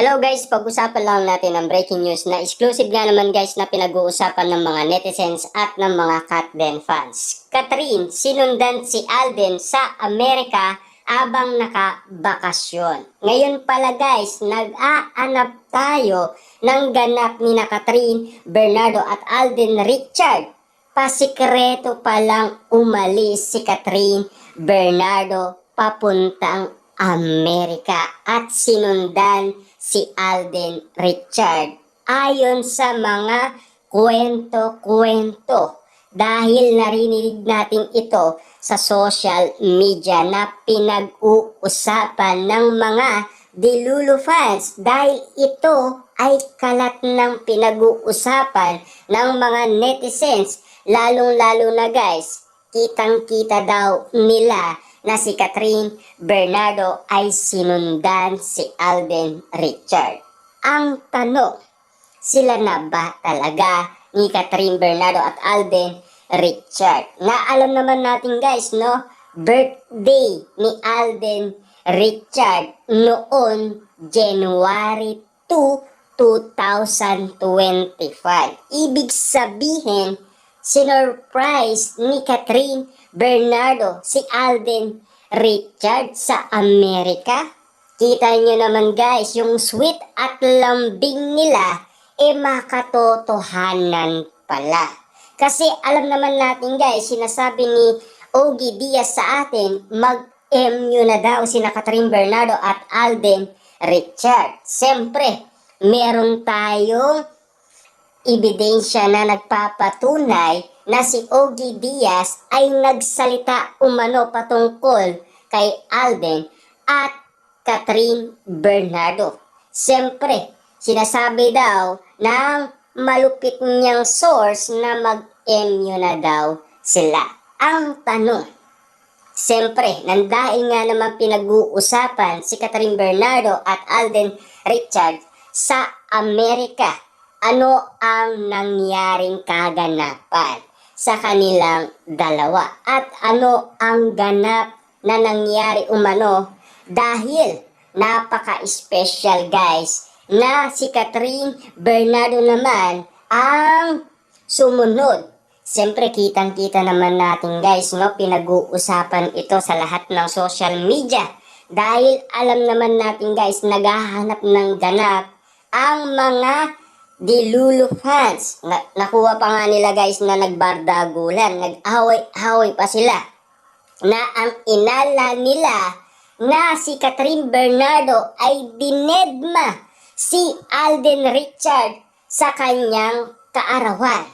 Hello guys, pag-usapan lang natin ang breaking news na exclusive nga naman guys na pinag-uusapan ng mga netizens at ng mga Katden fans. Catherine, sinundan si Alden sa Amerika abang nakabakasyon. Ngayon pala guys, nag-aanap tayo ng ganap ni na Catherine, Bernardo at Alden Richard. Pasikreto palang umalis si Catherine, Bernardo papuntang Amerika at sinundan si Alden Richard. Ayon sa mga kwento-kwento, dahil narinig natin ito sa social media na pinag-uusapan ng mga Delulu fans dahil ito ay kalat ng pinag-uusapan ng mga netizens, lalong-lalo na guys, kitang-kita daw nila na si Catherine Bernardo ay sinundan si Alden Richard. Ang tanong, sila na ba talaga ni Catherine Bernardo at Alden Richard? Na alam naman natin guys, no? Birthday ni Alden Richard noon January 2, 2025. Ibig sabihin, sinurprise ni Catherine Bernardo si Alden Richard sa Amerika. Kita nyo naman guys, yung sweet at lambing nila makatotohanan pala. Kasi alam naman natin guys, sinasabi ni Ogie Diaz sa atin, mag-MU na daw sina Catherine Bernardo at Alden Richard. Siyempre, meron tayong ebidensya na nagpapatunay na si Ogie Diaz ay nagsalita umano patungkol kay Alden at Catherine Bernardo. Siyempre, sinasabi daw ng malupit niyang source na mag-MU na daw sila. Ang tanong, siyempre, nandahil nga naman pinag-uusapan si Catherine Bernardo at Alden Richard sa Amerika, ano ang nangyaring kaganapan sa kanilang dalawa at ano ang ganap na nangyari umano dahil napaka-special guys na si Catherine Bernardo naman ang sumunod. Siyempre kitang-kita naman natin guys, no, pinag-uusapan ito sa lahat ng social media dahil alam naman natin guys, naghahanap ng ganap ang mga Delulu fans. Nakuha pa nga nila guys na nagbardagulan, nag-away-away pa sila na ang inala nila na si Catherine Bernardo ay dinedma si Alden Richard sa kanyang kaarawan.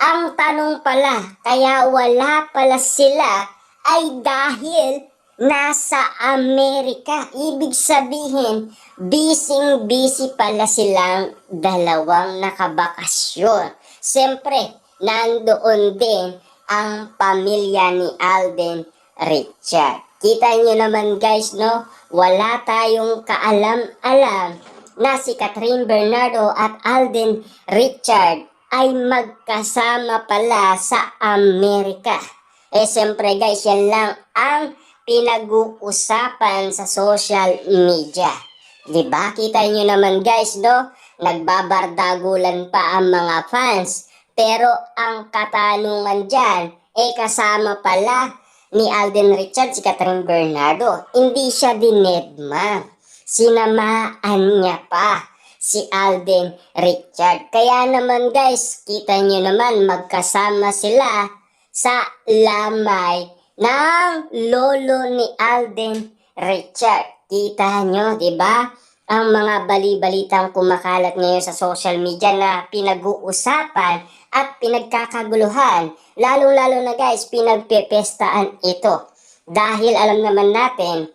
Ang tanong pala, kaya wala pala sila ay dahil nasa Amerika. Ibig sabihin, busy pala silang dalawang nakabakasyon. Siyempre, nandoon din ang pamilya ni Alden Richard. Kita nyo naman guys, no? Wala tayong kaalam-alam na si Catherine Bernardo at Alden Richard ay magkasama pala sa Amerika. Siyempre guys, yan lang ang pinag-uusapan sa social media. Diba? Kita nyo naman guys, no? Nagbabardagulan pa ang mga fans. Pero ang katanungan dyan, kasama pala ni Alden Richard si Catherine Bernardo. Hindi siya dinedma. Sinamaan niya pa si Alden Richard. Kaya naman guys, kita nyo naman magkasama sila sa lamay ng lolo ni Alden Richard. Kita nyo, di ba? Ang mga bali-balitang kumakalat ngayon sa social media na pinag-uusapan at pinagkakaguluhan. Lalo-lalo na guys, pinagpepestaan ito. Dahil alam naman natin,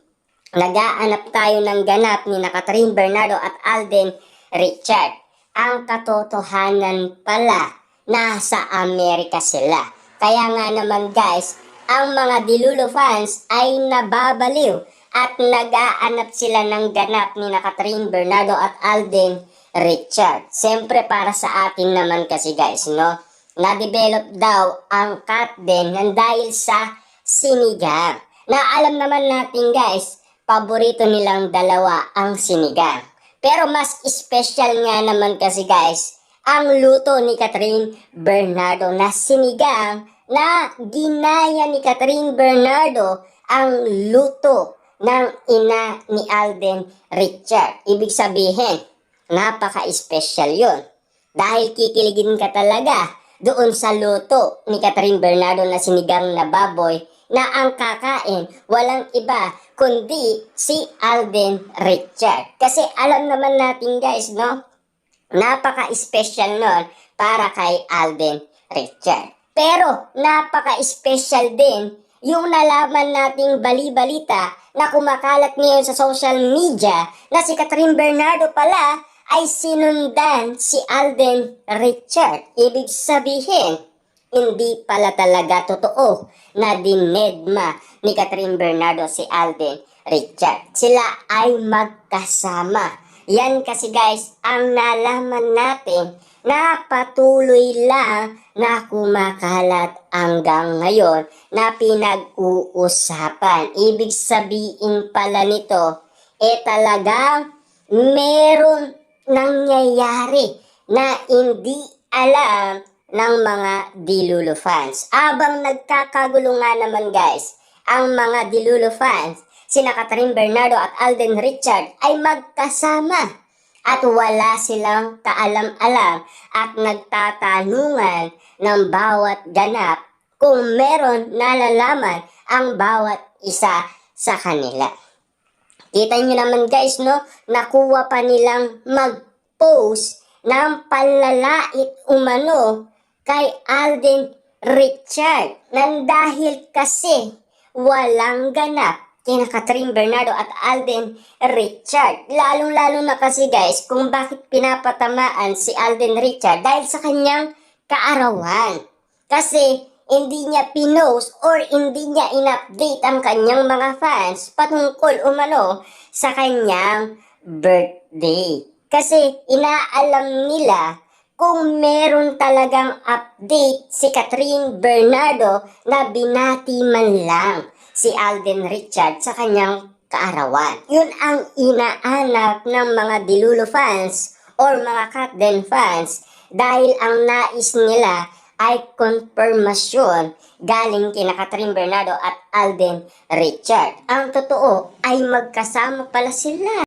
nag-aanap tayo ng ganap ni na Catherine Bernardo at Alden Richard. Ang katotohanan pala, nasa Amerika sila. Kaya nga naman guys, ang mga Delulu fans ay nababaliw at nag-aanap sila ng ganap ni na Catherine Bernardo at Alden Richard. Siyempre para sa atin naman kasi guys, no? Na-develop daw ang Katden ng dahil sa sinigang. Na alam naman natin guys, paborito nilang dalawa ang sinigang. Pero mas special nga naman kasi guys, ang luto ni Catherine Bernardo na sinigang na ginaya ni Catherine Bernardo ang luto ng ina ni Alden Richard. Ibig sabihin, napaka-special yun. Dahil kikiligin ka talaga doon sa luto ni Catherine Bernardo na sinigang na baboy na ang kakain walang iba kundi si Alden Richard. Kasi alam naman natin guys, no? Napaka-special nun para kay Alden Richard. Pero napaka-special din yung nalaman nating bali-balita na kumakalat ngayon sa social media na si Catherine Bernardo pala ay sinundan si Alden Richard. Ibig sabihin, hindi pala talaga totoo na dinedma ni Catherine Bernardo si Alden Richard. Sila ay magkasama. Yan kasi guys, ang nalaman natin na patuloy lang na kumakalat hanggang ngayon na pinag-uusapan. Ibig sabihin pala nito, talagang meron nangyayari na hindi alam ng mga Dilulo fans. Abang nagkakagulo nga naman guys, ang mga Dilulo fans, sina Catherine Bernardo at Alden Richard ay magkasama at wala silang kaalam-alam at nagtatanungan ng bawat ganap kung meron nalalaman ang bawat isa sa kanila. Kita nyo naman guys, no? Nakuha pa nilang mag-post ng panlalait umano kay Alden Richard. Nang dahil kasi walang ganap kina Catherine Bernardo at Alden Richard. Lalong-lalo na kasi guys kung bakit pinapatamaan si Alden Richard dahil sa kanyang kaarawan. Kasi hindi niya pinost or hindi niya in-update ang kanyang mga fans patungkol umano sa kanyang birthday. Kasi inaalam nila kung meron talagang update si Catherine Bernardo na binati man lang si Alden Richard sa kanyang kaarawan. Yun ang inaanap ng mga Dilulo fans or mga Katden fans dahil ang nais nila ay konfirmasyon galing kina Catherine Bernardo at Alden Richard. Ang totoo ay magkasama pala sila.